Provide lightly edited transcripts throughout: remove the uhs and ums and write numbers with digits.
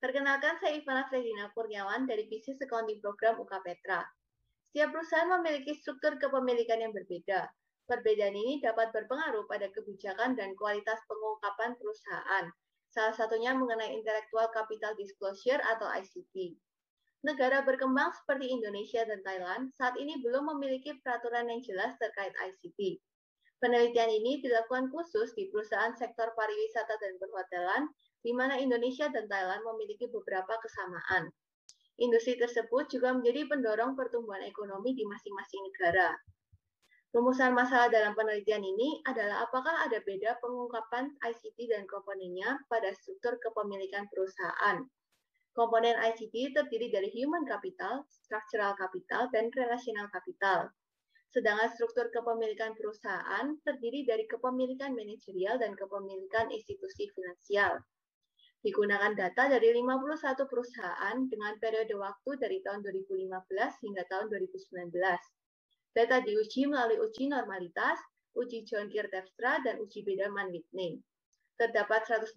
Perkenalkan, saya Ivana Fredina Kurniawan dari Bisnis Accounting Program UK Petra. Setiap perusahaan memiliki struktur kepemilikan yang berbeda. Perbedaan ini dapat berpengaruh pada kebijakan dan kualitas pengungkapan perusahaan. Salah satunya mengenai Intellectual Capital Disclosure atau ICT. Negara berkembang seperti Indonesia dan Thailand saat ini belum memiliki peraturan yang jelas terkait ICT. Penelitian ini dilakukan khusus di perusahaan sektor pariwisata dan perhotelan, di mana Indonesia dan Thailand memiliki beberapa kesamaan. Industri tersebut juga menjadi pendorong pertumbuhan ekonomi di masing-masing negara. Rumusan masalah dalam penelitian ini adalah apakah ada beda pengungkapan ICT dan komponennya pada struktur kepemilikan perusahaan. Komponen ICT terdiri dari human capital, structural capital, dan relational capital. Sedangkan struktur kepemilikan perusahaan terdiri dari kepemilikan manajerial dan kepemilikan institusi finansial. Digunakan data dari 51 perusahaan dengan periode waktu dari tahun 2015 hingga tahun 2019. Data diuji melalui uji normalitas, uji John Deere Terpstra, dan uji Biedermann-Whitney. Terdapat 164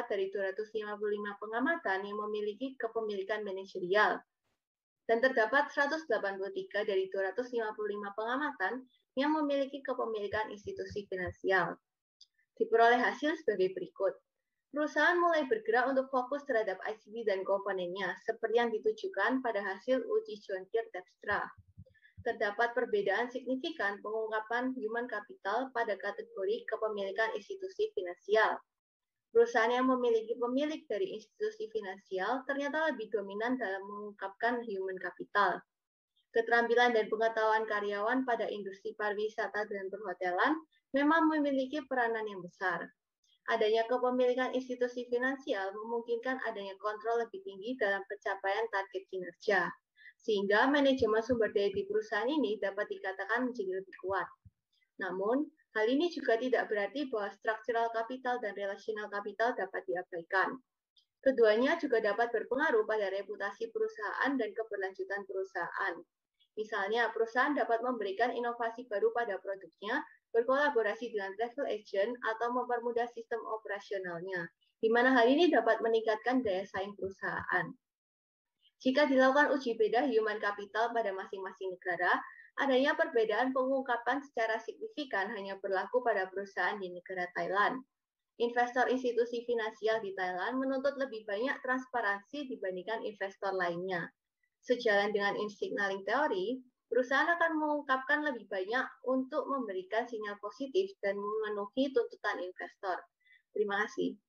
dari 255 pengamatan yang memiliki kepemilikan manajerial, dan terdapat 183 dari 255 pengamatan yang memiliki kepemilikan institusi finansial. Diperoleh hasil sebagai berikut. Perusahaan mulai bergerak untuk fokus terhadap ICT dan komponennya, seperti yang ditujukan pada hasil uji John Deere Terpstra. Terdapat perbedaan signifikan pengungkapan human capital pada kategori kepemilikan institusi finansial. Perusahaan yang memiliki pemilik dari institusi finansial ternyata lebih dominan dalam mengungkapkan human capital. Keterampilan dan pengetahuan karyawan pada industri pariwisata dan perhotelan memang memiliki peranan yang besar. Adanya kepemilikan institusi finansial memungkinkan adanya kontrol lebih tinggi dalam pencapaian target kinerja, sehingga manajemen sumber daya di perusahaan ini dapat dikatakan menjadi lebih kuat. Namun, hal ini juga tidak berarti bahwa structural capital dan relational capital dapat diabaikan. Keduanya juga dapat berpengaruh pada reputasi perusahaan dan keberlanjutan perusahaan. Misalnya, perusahaan dapat memberikan inovasi baru pada produknya, berkolaborasi dengan travel agent, atau mempermudah sistem operasionalnya, di mana hal ini dapat meningkatkan daya saing perusahaan. Jika dilakukan uji beda human capital pada masing-masing negara, adanya perbedaan pengungkapan secara signifikan hanya berlaku pada perusahaan di negara Thailand. Investor institusi finansial di Thailand menuntut lebih banyak transparansi dibandingkan investor lainnya. Sejalan dengan signaling teori, perusahaan akan mengungkapkan lebih banyak untuk memberikan sinyal positif dan memenuhi tuntutan investor. Terima kasih.